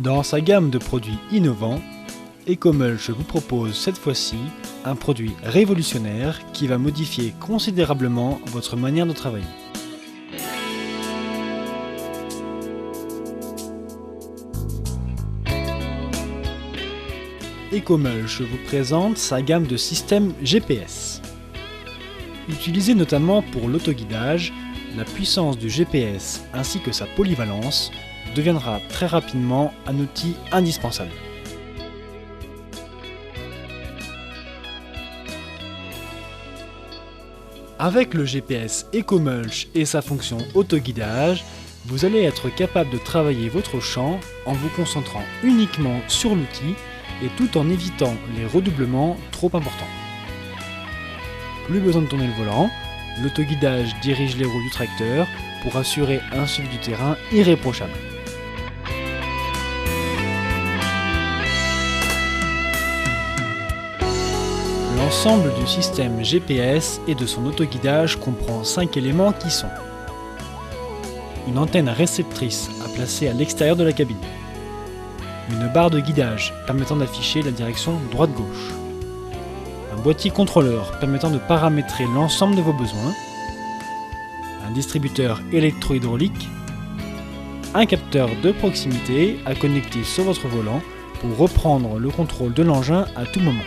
Dans sa gamme de produits innovants, Ecomulch vous propose cette fois-ci un produit révolutionnaire qui va modifier considérablement votre manière de travailler. Ecomulch vous présente sa gamme de systèmes GPS. Utilisé notamment pour l'autoguidage, la puissance du GPS ainsi que sa polyvalence deviendra très rapidement un outil indispensable. Avec le GPS Ecomulch et sa fonction autoguidage, vous allez être capable de travailler votre champ en vous concentrant uniquement sur l'outil et tout en évitant les redoublements trop importants. Plus besoin de tourner le volant, l'autoguidage dirige les roues du tracteur pour assurer un suivi du terrain irréprochable. L'ensemble du système GPS et de son autoguidage comprend 5 éléments qui sont une antenne réceptrice à placer à l'extérieur de la cabine, une barre de guidage permettant d'afficher la direction droite-gauche, un boîtier contrôleur permettant de paramétrer l'ensemble de vos besoins, un distributeur électro-hydraulique, un capteur de proximité à connecter sur votre volant pour reprendre le contrôle de l'engin à tout moment.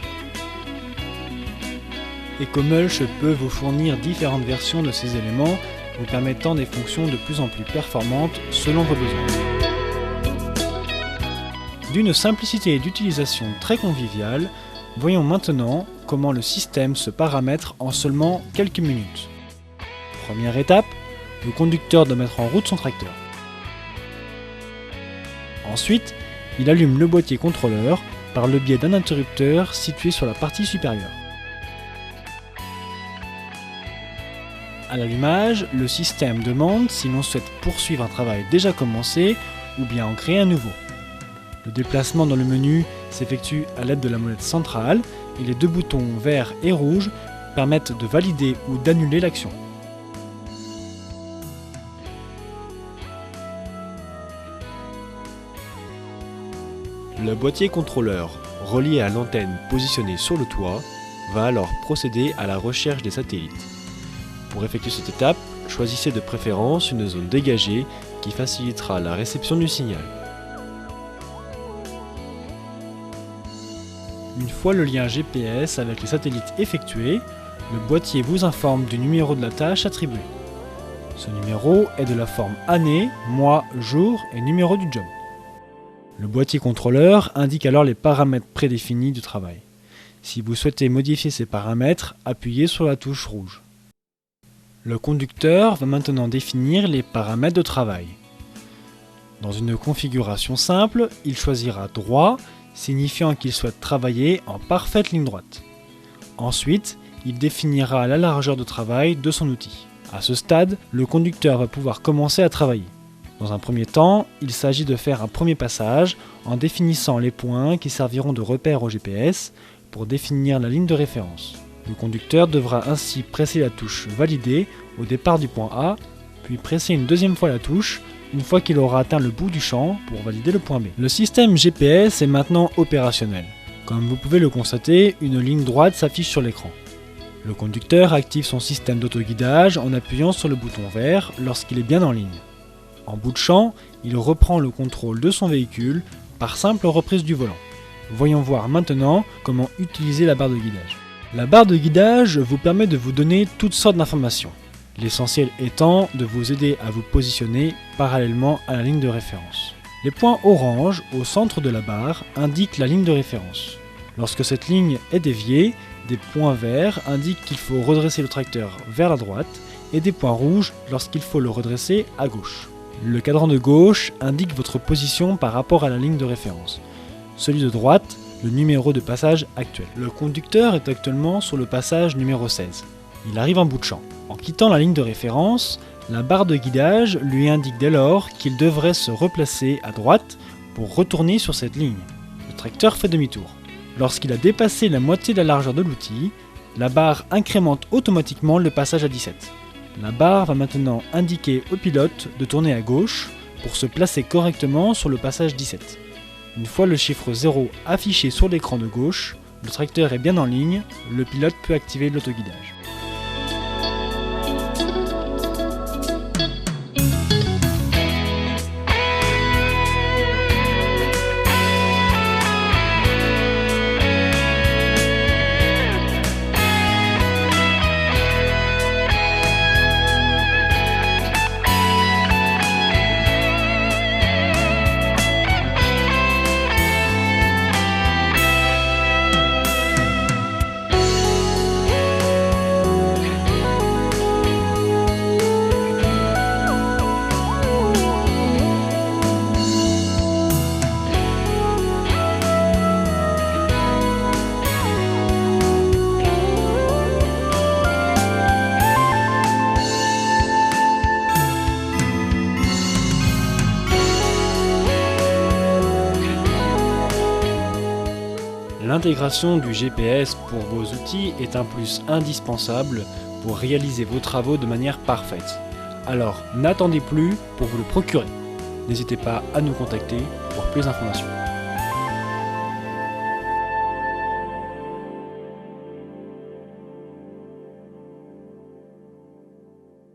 Ecomulch peut vous fournir différentes versions de ces éléments, vous permettant des fonctions de plus en plus performantes selon vos besoins. D'une simplicité d'utilisation très conviviale, voyons maintenant comment le système se paramètre en seulement quelques minutes. Première étape, le conducteur doit mettre en route son tracteur. Ensuite, il allume le boîtier contrôleur par le biais d'un interrupteur situé sur la partie supérieure. À l'allumage, le système demande si l'on souhaite poursuivre un travail déjà commencé ou bien en créer un nouveau. Le déplacement dans le menu s'effectue à l'aide de la molette centrale et les deux boutons vert et rouge permettent de valider ou d'annuler l'action. Le boîtier contrôleur, relié à l'antenne positionnée sur le toit, va alors procéder à la recherche des satellites. Pour effectuer cette étape, choisissez de préférence une zone dégagée qui facilitera la réception du signal. Une fois le lien GPS avec les satellites effectué, le boîtier vous informe du numéro de la tâche attribuée. Ce numéro est de la forme année, mois, jour et numéro du job. Le boîtier contrôleur indique alors les paramètres prédéfinis du travail. Si vous souhaitez modifier ces paramètres, appuyez sur la touche rouge. Le conducteur va maintenant définir les paramètres de travail. Dans une configuration simple, il choisira droit, signifiant qu'il souhaite travailler en parfaite ligne droite. Ensuite, il définira la largeur de travail de son outil. À ce stade, le conducteur va pouvoir commencer à travailler. Dans un premier temps, il s'agit de faire un premier passage en définissant les points qui serviront de repère au GPS pour définir la ligne de référence. Le conducteur devra ainsi presser la touche « Valider » au départ du point A, puis presser une deuxième fois la touche une fois qu'il aura atteint le bout du champ pour valider le point B. Le système GPS est maintenant opérationnel. Comme vous pouvez le constater, une ligne droite s'affiche sur l'écran. Le conducteur active son système d'autoguidage en appuyant sur le bouton vert lorsqu'il est bien en ligne. En bout de champ, il reprend le contrôle de son véhicule par simple reprise du volant. Voyons voir maintenant comment utiliser la barre de guidage. La barre de guidage vous permet de vous donner toutes sortes d'informations, l'essentiel étant de vous aider à vous positionner parallèlement à la ligne de référence. Les points orange au centre de la barre indiquent la ligne de référence. Lorsque cette ligne est déviée, des points verts indiquent qu'il faut redresser le tracteur vers la droite et des points rouges lorsqu'il faut le redresser à gauche. Le cadran de gauche indique votre position par rapport à la ligne de référence. Celui de droite, le numéro de passage actuel. Le conducteur est actuellement sur le passage numéro 16. Il arrive en bout de champ. En quittant la ligne de référence, la barre de guidage lui indique dès lors qu'il devrait se replacer à droite pour retourner sur cette ligne. Le tracteur fait demi-tour. Lorsqu'il a dépassé la moitié de la largeur de l'outil, la barre incrémente automatiquement le passage à 17. La barre va maintenant indiquer au pilote de tourner à gauche pour se placer correctement sur le passage 17. Une fois le chiffre 0 affiché sur l'écran de gauche, le tracteur est bien en ligne, le pilote peut activer l'autoguidage. L'intégration du GPS pour vos outils est un plus indispensable pour réaliser vos travaux de manière parfaite. Alors n'attendez plus pour vous le procurer. N'hésitez pas à nous contacter pour plus d'informations.